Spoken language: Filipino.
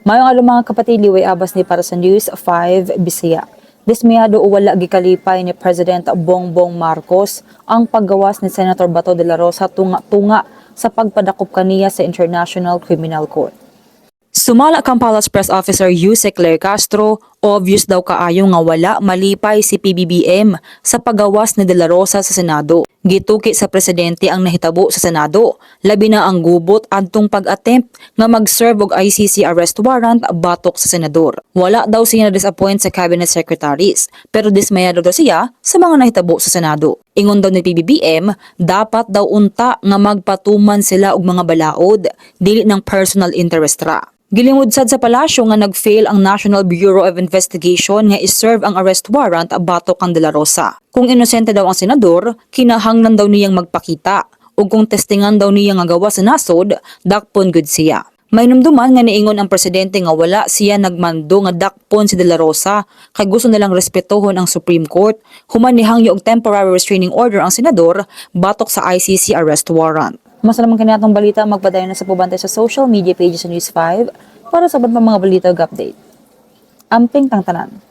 Mayong along mga kapatid, liway abas ni para sa News 5 Bisaya. Dismayado o wala gikalipay ni President Bongbong Marcos ang paggawas ni Senator Bato de la Rosa tunga-tunga sa pagpadakop kaniya sa International Criminal Court. Sumala kang Palace Press Officer Yusek Claire Castro, obvious daw kaayo nga wala malipay si PBBM sa paggawas ni De La Rosa sa Senado. Gituki sa presidente ang nahitabo sa Senado, labi na ang gubot adtong pag-attempt nga mag-serve og ICC arrest warrant batok sa senador. Wala daw siya na-disappoint sa cabinet secretaries, pero dismayado daw siya sa mga nahitabo sa Senado. Ingon daw ni PBBM, dapat daw unta nga magpatuman sila og mga balaod, dili ng personal interest ra. Gilingod sad sa palasyo nga nag-fail ang National Bureau of Investigation nga iserve ang arrest warrant batok kang De La Rosa. Kung inosente daw ang senador, kinahanglan daw niyang magpakita, ug kung testingan daw niya nga gawa sa nasod, dakpon gud siya. May numduman nga niingon ang presidente nga wala siya nagmando nga dakpon si De La Rosa kay gusto nilang respetuhon ang Supreme Court, human nihangyo og temporary restraining order ang senador batok sa ICC arrest warrant. Mas naman kaniyatong balita, magpadayon na sa pubantay sa social media pages sa News 5 para sa iba't pang mga balita ug update. Amping tang tanan.